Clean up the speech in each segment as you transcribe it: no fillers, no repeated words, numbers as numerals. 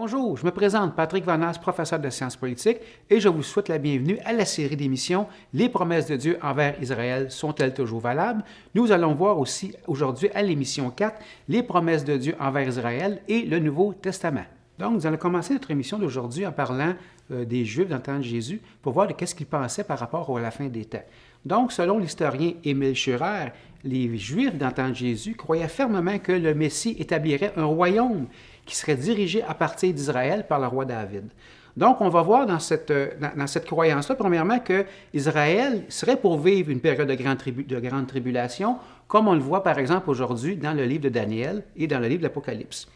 Bonjour, je me présente Patrick Vanas, professeur de sciences politiques, et je vous souhaite la bienvenue à la série d'émissions « Les promesses de Dieu envers Israël sont-elles toujours valables ?» Nous allons voir aussi aujourd'hui à l'émission 4 « Les promesses de Dieu envers Israël et le Nouveau Testament ». Donc, nous allons commencer notre émission d'aujourd'hui en parlant des Juifs dans le temps de Jésus pour voir de qu'est-ce qu'ils pensaient par rapport à la fin des temps. Donc, selon l'historien Émile Schurer, les Juifs dans le temps de Jésus croyaient fermement que le Messie établirait un royaume qui serait dirigé à partir d'Israël par le roi David. Donc, on va voir dans cette croyance-là, premièrement, que Israël serait pour vivre une période de grande tribulation, comme on le voit par exemple aujourd'hui dans le livre de Daniel et dans le livre de l'Apocalypse.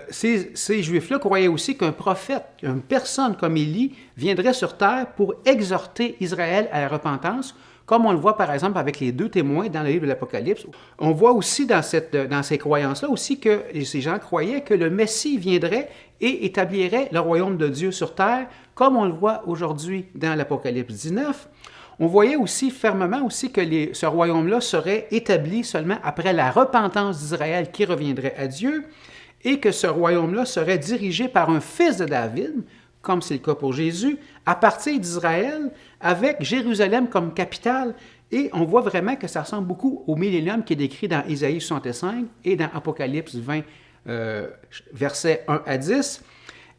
Ces Juifs-là croyaient aussi qu'un prophète, une personne comme Élie, viendrait sur terre pour exhorter Israël à la repentance, comme on le voit par exemple avec les deux témoins dans le livre de l'Apocalypse. On voit aussi dans ces croyances-là aussi que ces gens croyaient que le Messie viendrait et établirait le royaume de Dieu sur terre, comme on le voit aujourd'hui dans l'Apocalypse 19. On voyait aussi fermement aussi que ce royaume-là serait établi seulement après la repentance d'Israël qui reviendrait à Dieu, et que ce royaume-là serait dirigé par un fils de David, comme c'est le cas pour Jésus, à partir d'Israël, avec Jérusalem comme capitale. Et on voit vraiment que ça ressemble beaucoup au millénium qui est décrit dans Isaïe 65 et dans Apocalypse 20, versets 1 à 10.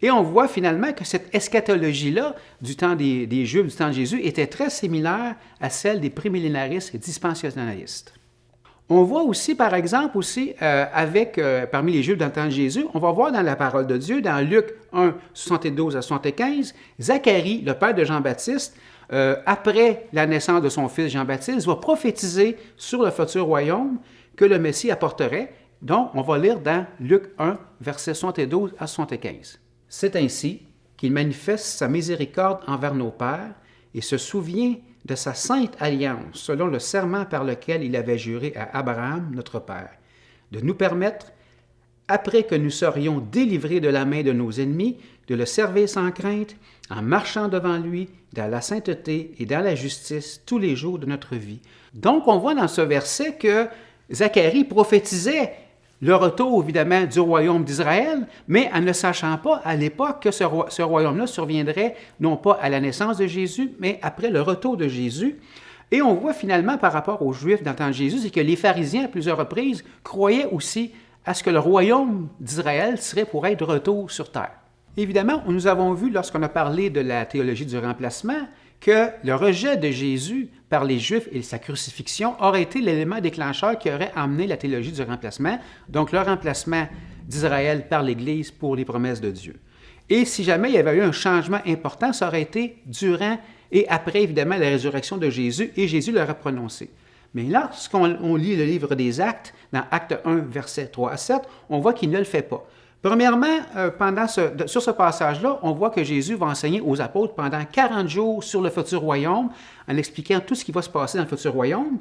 Et on voit finalement que cette eschatologie-là du temps des Juifs, du temps de Jésus, était très similaire à celle des prémillénaristes et dispensationalistes. On voit aussi, par exemple, parmi les Juifs dans le temps de Jésus, on va voir dans la parole de Dieu, dans Luc 1, 72 à 75, Zacharie, le père de Jean-Baptiste, après la naissance de son fils Jean-Baptiste, va prophétiser sur le futur royaume que le Messie apporterait. Donc, on va lire dans Luc 1, versets 72 à 75. « C'est ainsi qu'il manifeste sa miséricorde envers nos pères et se souvient de sa sainte alliance, selon le serment par lequel il avait juré à Abraham, notre Père, de nous permettre, après que nous serions délivrés de la main de nos ennemis, de le servir sans crainte, en marchant devant lui, dans la sainteté et dans la justice, tous les jours de notre vie. » Donc, on voit dans ce verset que Zacharie prophétisait le retour, évidemment, du royaume d'Israël, mais en ne sachant pas à l'époque que ce royaume-là surviendrait non pas à la naissance de Jésus, mais après le retour de Jésus. Et on voit finalement par rapport aux Juifs dans le temps de Jésus, c'est que les pharisiens, à plusieurs reprises, croyaient aussi à ce que le royaume d'Israël serait pour être de retour sur terre. Évidemment, nous avons vu, lorsqu'on a parlé de la théologie du remplacement, que le rejet de Jésus par les Juifs et sa crucifixion aurait été l'élément déclencheur qui aurait amené la théologie du remplacement, donc le remplacement d'Israël par l'Église pour les promesses de Dieu. Et si jamais il y avait eu un changement important, ça aurait été durant et après, évidemment, la résurrection de Jésus, et Jésus l'aurait prononcé. Mais lorsqu'on lit le livre des Actes, dans Acte 1, versets 3 à 7, on voit qu'il ne le fait pas. Premièrement, sur ce passage-là, on voit que Jésus va enseigner aux apôtres pendant 40 jours sur le futur royaume, en expliquant tout ce qui va se passer dans le futur royaume.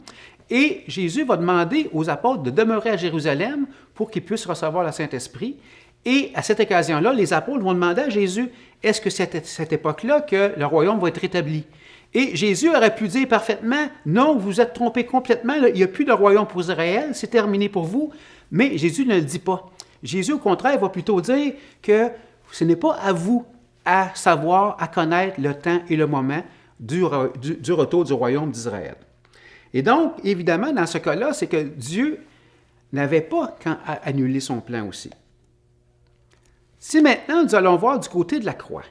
Et Jésus va demander aux apôtres de demeurer à Jérusalem pour qu'ils puissent recevoir le Saint-Esprit. Et à cette occasion-là, les apôtres vont demander à Jésus, est-ce que c'est à cette époque-là que le royaume va être établi? Et Jésus aurait pu dire parfaitement, non, vous vous êtes trompés complètement, il n'y a plus de royaume pour Israël, c'est terminé pour vous. Mais Jésus ne le dit pas. Jésus, au contraire, va plutôt dire que ce n'est pas à vous à savoir, à connaître le temps et le moment du retour du royaume d'Israël. Et donc, évidemment, dans ce cas-là, c'est que Dieu n'avait pas annulé son plan aussi. Si maintenant, nous allons voir du côté de la croix.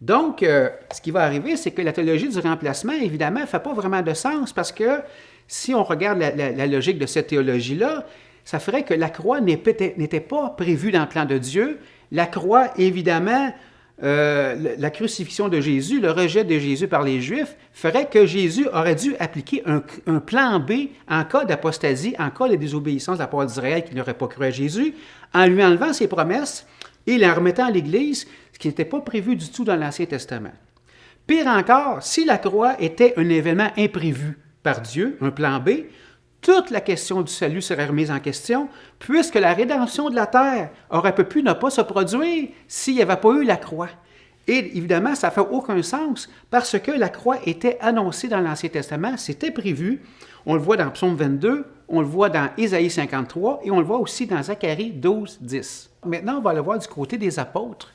Donc, ce qui va arriver, c'est que la théologie du remplacement, évidemment, ne fait pas vraiment de sens parce que si on regarde la logique de cette théologie-là, ça ferait que la croix n'était pas prévue dans le plan de Dieu. La croix, évidemment, la crucifixion de Jésus, le rejet de Jésus par les Juifs, ferait que Jésus aurait dû appliquer un plan B en cas d'apostasie, en cas de désobéissance de la part d'Israël qui n'aurait pas cru à Jésus, en lui enlevant ses promesses et la remettant à l'Église, ce qui n'était pas prévu du tout dans l'Ancien Testament. Pire encore, si la croix était un événement imprévu par Dieu, un plan B, toute la question du salut serait remise en question, puisque la rédemption de la terre aurait pu ne pas se produire s'il n'y avait pas eu la croix. Et évidemment, ça ne fait aucun sens parce que la croix était annoncée dans l'Ancien Testament, c'était prévu. On le voit dans Psaume 22, on le voit dans Ésaïe 53 et on le voit aussi dans Zacharie 12, 10. Maintenant, on va le voir du côté des apôtres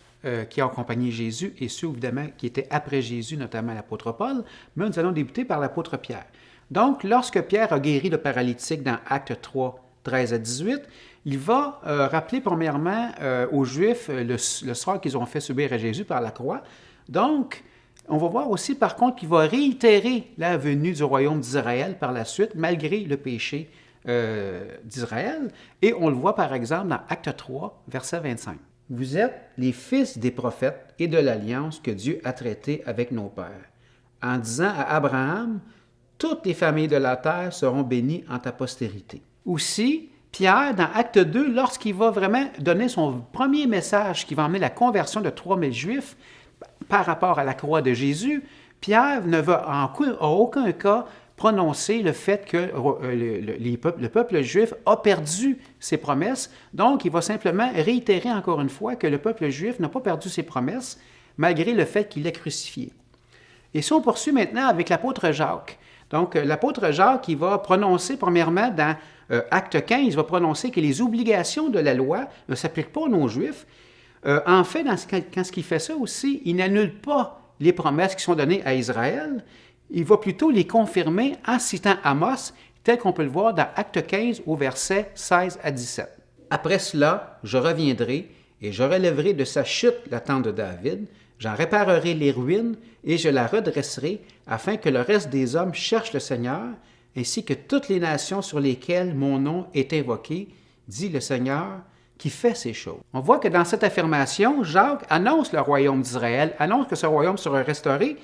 qui ont accompagné Jésus et ceux, évidemment, qui étaient après Jésus, notamment l'apôtre Paul. Mais nous allons débuter par l'apôtre Pierre. Donc, lorsque Pierre a guéri le paralytique dans Actes 3, 13 à 18, il va rappeler premièrement aux Juifs le sort qu'ils ont fait subir à Jésus par la croix. Donc, on va voir aussi par contre qu'il va réitérer la venue du royaume d'Israël par la suite, malgré le péché d'Israël. Et on le voit par exemple dans Acte 3, verset 25. « Vous êtes les fils des prophètes et de l'alliance que Dieu a traitée avec nos pères, en disant à Abraham, « Toutes les familles de la terre seront bénies en ta postérité. » Aussi, Pierre, dans Acte 2, lorsqu'il va vraiment donner son premier message qui va emmener la conversion de 3000 Juifs par rapport à la croix de Jésus, Pierre ne va en aucun cas prononcer le fait que le peuple juif a perdu ses promesses. Donc, il va simplement réitérer encore une fois que le peuple juif n'a pas perdu ses promesses, malgré le fait qu'il l'ait crucifié. Et si on poursuit maintenant avec l'apôtre Jacques. Donc, l'apôtre Jacques, il va prononcer premièrement dans Acte 15, il va prononcer que les obligations de la loi ne s'appliquent pas aux non-juifs. En fait, quand il fait ça aussi, il n'annule pas les promesses qui sont données à Israël. Il va plutôt les confirmer en citant Amos, tel qu'on peut le voir dans Acte 15 au verset 16 à 17. « Après cela, je reviendrai et je relèverai de sa chute la tente de David, j'en réparerai les ruines et je la redresserai, afin que le reste des hommes cherche le Seigneur, ainsi que toutes les nations sur lesquelles mon nom est invoqué, dit le Seigneur, qui fait ces choses. » On voit que dans cette affirmation, Jacques annonce le royaume d'Israël, annonce que ce royaume sera restauré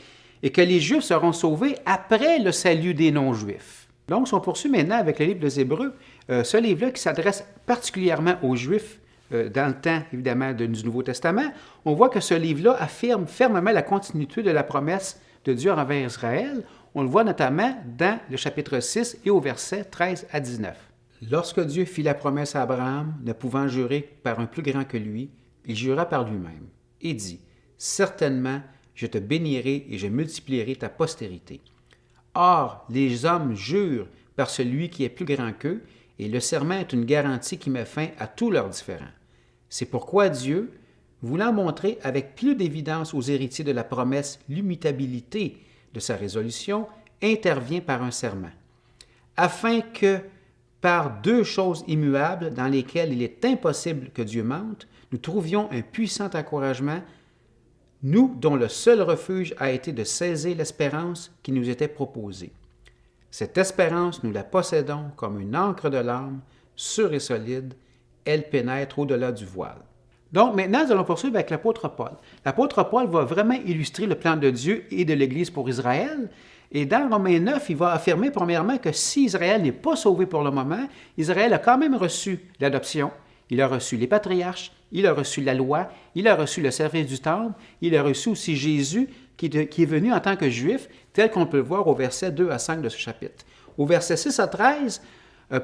et que les Juifs seront sauvés après le salut des non-Juifs. Donc, si on poursuit maintenant avec le livre des Hébreux, ce livre-là qui s'adresse particulièrement aux Juifs, dans le temps, évidemment, du Nouveau Testament, on voit que ce livre-là affirme fermement la continuité de la promesse de Dieu envers Israël. On le voit notamment dans le chapitre 6 et au verset 13 à 19. « Lorsque Dieu fit la promesse à Abraham, ne pouvant jurer par un plus grand que lui, il jura par lui-même et dit, « Certainement, je te bénirai et je multiplierai ta postérité. Or, les hommes jurent par celui qui est plus grand qu'eux, et le serment est une garantie qui met fin à tous leurs différends. C'est pourquoi Dieu, voulant montrer avec plus d'évidence aux héritiers de la promesse l'immutabilité de sa résolution, intervient par un serment, afin que, par deux choses immuables dans lesquelles il est impossible que Dieu mente, nous trouvions un puissant encouragement, nous dont le seul refuge a été de saisir l'espérance qui nous était proposée. Cette espérance, nous la possédons comme une ancre de l'âme, sûre et solide, elle pénètre au-delà du voile. » Donc maintenant, nous allons poursuivre avec l'apôtre Paul. L'apôtre Paul va vraiment illustrer le plan de Dieu et de l'Église pour Israël. Et dans Romains 9, il va affirmer premièrement que si Israël n'est pas sauvé pour le moment, Israël a quand même reçu l'adoption, il a reçu les patriarches, il a reçu la loi, il a reçu le service du temple, il a reçu aussi Jésus qui est venu en tant que juif, tel qu'on peut le voir au verset 2 à 5 de ce chapitre. Au verset 6 à 13,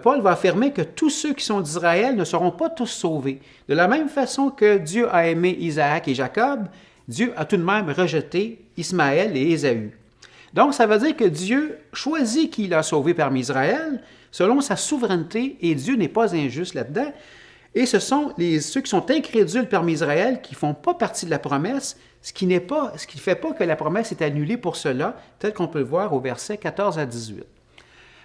Paul va affirmer que tous ceux qui sont d'Israël ne seront pas tous sauvés. De la même façon que Dieu a aimé Isaac et Jacob, Dieu a tout de même rejeté Ismaël et Ésaü. Donc, ça veut dire que Dieu choisit qui il a sauvé parmi Israël selon sa souveraineté, et Dieu n'est pas injuste là-dedans. Et ce sont ceux qui sont incrédules parmi Israël qui ne font pas partie de la promesse, ce qui ne fait pas que la promesse est annulée pour cela, tel qu'on peut le voir au verset 14 à 18.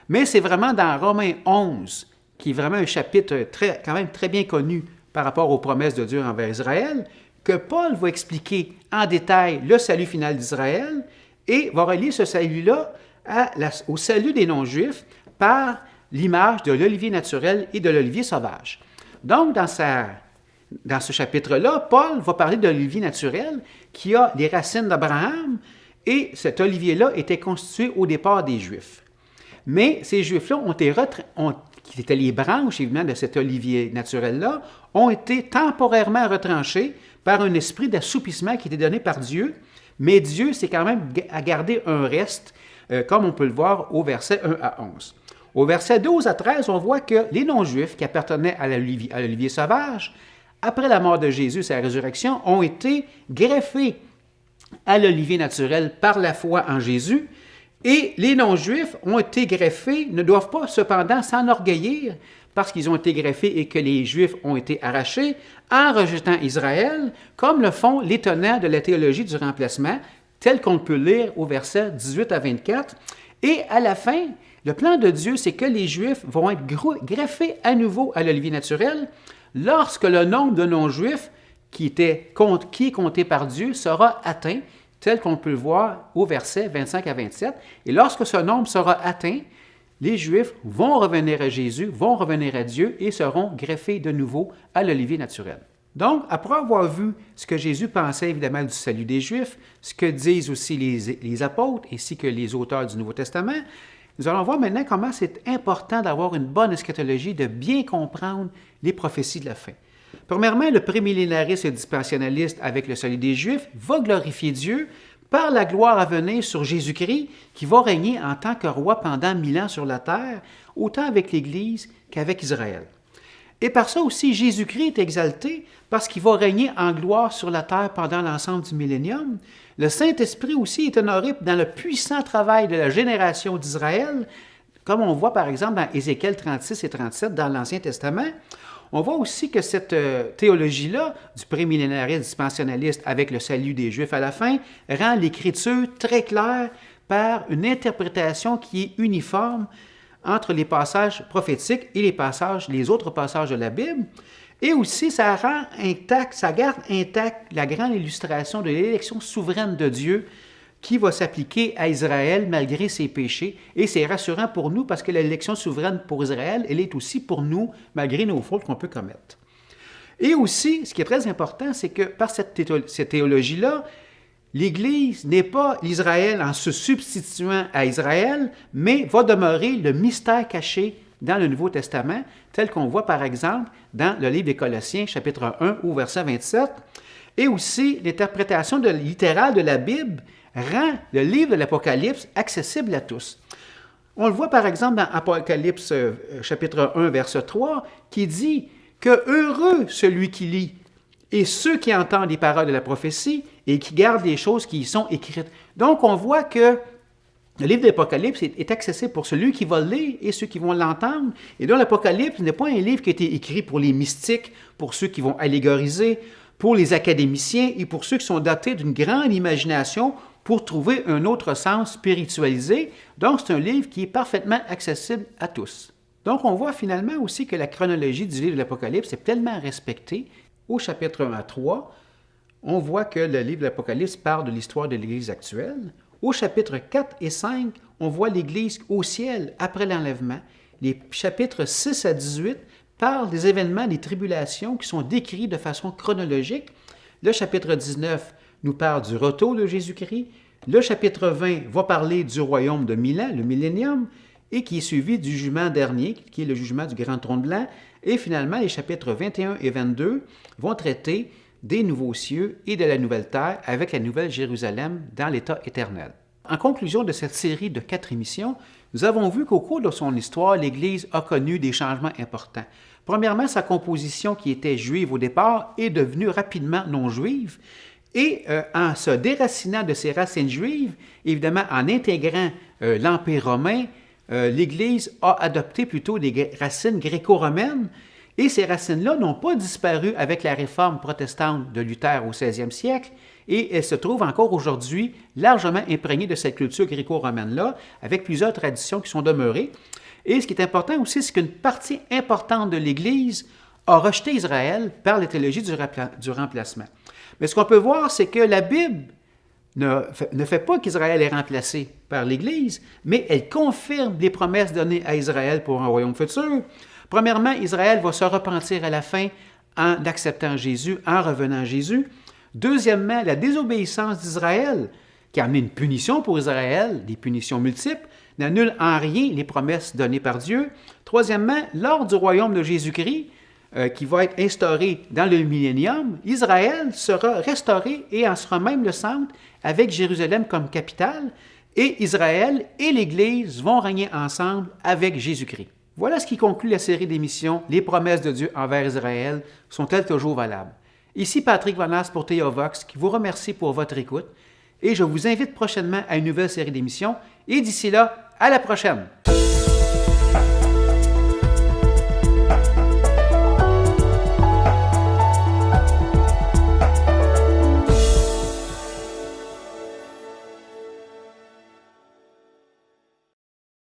Mais c'est vraiment dans Romains 11, qui est vraiment un chapitre quand même très bien connu par rapport aux promesses de Dieu envers Israël, que Paul va expliquer en détail le salut final d'Israël et va relier ce salut-là au salut des non-juifs par l'image de l'olivier naturel et de l'olivier sauvage. Donc, dans ce chapitre-là, Paul va parler de l'olivier naturel qui a les racines d'Abraham, et cet olivier-là était constitué au départ des Juifs. Mais ces Juifs-là qui étaient les branches, évidemment, de cet olivier naturel-là, ont été temporairement retranchés par un esprit d'assoupissement qui était donné par Dieu, mais Dieu s'est quand même gardé un reste, comme on peut le voir au verset 1 à 11. Au verset 12 à 13, on voit que les non-juifs qui appartenaient à l'olivier sauvage, après la mort de Jésus et sa résurrection, ont été greffés à l'olivier naturel par la foi en Jésus. Et les non-juifs ont été greffés, ne doivent pas cependant s'enorgueillir parce qu'ils ont été greffés et que les Juifs ont été arrachés en rejetant Israël, comme le font les tenants de la théologie du remplacement, tel qu'on peut lire au verset 18 à 24. Et à la fin, le plan de Dieu, c'est que les Juifs vont être greffés à nouveau à l'olivier naturel lorsque le nombre de non-juifs qui est compté par Dieu sera atteint, tel qu'on peut le voir au verset 25 à 27. Et lorsque ce nombre sera atteint, les Juifs vont revenir à Jésus, vont revenir à Dieu et seront greffés de nouveau à l'olivier naturel. Donc, après avoir vu ce que Jésus pensait évidemment du salut des Juifs, ce que disent aussi les apôtres ainsi que les auteurs du Nouveau Testament, nous allons voir maintenant comment c'est important d'avoir une bonne eschatologie, de bien comprendre les prophéties de la fin. Premièrement, le prémillénariste et dispensionnaliste avec le salut des Juifs va glorifier Dieu par la gloire à venir sur Jésus-Christ qui va régner en tant que roi pendant 1000 ans sur la terre, autant avec l'Église qu'avec Israël. Et par ça aussi, Jésus-Christ est exalté parce qu'il va régner en gloire sur la terre pendant l'ensemble du millénium. Le Saint-Esprit aussi est honoré dans le puissant travail de la génération d'Israël, comme on voit par exemple dans Ézéchiel 36 et 37 dans l'Ancien Testament. On voit aussi que cette théologie-là, du prémillénariste dispensionnaliste avec le salut des Juifs à la fin, rend l'Écriture très claire par une interprétation qui est uniforme entre les passages prophétiques et les autres passages de la Bible. Et aussi, ça rend intact, ça garde intact la grande illustration de l'élection souveraine de Dieu qui va s'appliquer à Israël malgré ses péchés. Et c'est rassurant pour nous parce que l'élection souveraine pour Israël, elle est aussi pour nous malgré nos fautes qu'on peut commettre. Et aussi, ce qui est très important, c'est que par cette théologie-là, l'Église n'est pas l'Israël en se substituant à Israël, mais va demeurer le mystère caché dans le Nouveau Testament, tel qu'on voit par exemple dans le livre des Colossiens, chapitre 1 au verset 27. Et aussi, l'interprétation littérale de la Bible rend le livre de l'Apocalypse accessible à tous. On le voit par exemple dans Apocalypse chapitre 1, verset 3, qui dit que « Heureux celui qui lit et ceux qui entendent les paroles de la prophétie et qui gardent les choses qui y sont écrites. » Donc, on voit que le livre de l'Apocalypse est accessible pour celui qui va le lire et ceux qui vont l'entendre. Et donc, l'Apocalypse n'est pas un livre qui a été écrit pour les mystiques, pour ceux qui vont allégoriser, pour les académiciens et pour ceux qui sont dotés d'une grande imagination pour trouver un autre sens spiritualisé. Donc, c'est un livre qui est parfaitement accessible à tous. Donc, on voit finalement aussi que la chronologie du livre de l'Apocalypse est tellement respectée. Au chapitre 1 à 3, on voit que le livre de l'Apocalypse parle de l'histoire de l'Église actuelle. Au chapitre 4 et 5, on voit l'Église au ciel après l'enlèvement. Les chapitres 6 à 18 parlent des événements, des tribulations qui sont décrits de façon chronologique. Le chapitre 19 nous parle du retour de Jésus-Christ. Le chapitre 20 va parler du royaume de 1000 ans, le millénium, et qui est suivi du jugement dernier, qui est le jugement du grand trône blanc. Et finalement, les chapitres 21 et 22 vont traiter des nouveaux cieux et de la nouvelle terre avec la nouvelle Jérusalem dans l'état éternel. En conclusion de cette série de 4 émissions, nous avons vu qu'au cours de son histoire, l'Église a connu des changements importants. Premièrement, sa composition qui était juive au départ est devenue rapidement non juive. Et en se déracinant de ses racines juives, évidemment en intégrant l'Empire romain, l'Église a adopté plutôt des racines gréco-romaines. Et ces racines-là n'ont pas disparu avec la réforme protestante de Luther au 16e siècle, et elles se trouvent encore aujourd'hui largement imprégnées de cette culture gréco-romaine-là, avec plusieurs traditions qui sont demeurées. Et ce qui est important aussi, c'est qu'une partie importante de l'Église a rejeté Israël par la théologie du remplacement. Mais ce qu'on peut voir, c'est que la Bible ne fait pas qu'Israël est remplacé par l'Église, mais elle confirme les promesses données à Israël pour un royaume futur. Premièrement, Israël va se repentir à la fin en acceptant Jésus, en revenant à Jésus. Deuxièmement, la désobéissance d'Israël, qui a amené une punition pour Israël, des punitions multiples, n'annule en rien les promesses données par Dieu. Troisièmement, lors du royaume de Jésus-Christ, qui va être instauré dans le millénium, Israël sera restauré et en sera même le centre, avec Jérusalem comme capitale, et Israël et l'Église vont régner ensemble avec Jésus-Christ. Voilà ce qui conclut la série d'émissions « Les promesses de Dieu envers Israël sont-elles toujours valables ?» Ici Patrick Van As pour Théovox qui vous remercie pour votre écoute et je vous invite prochainement à une nouvelle série d'émissions. Et d'ici là, à la prochaine!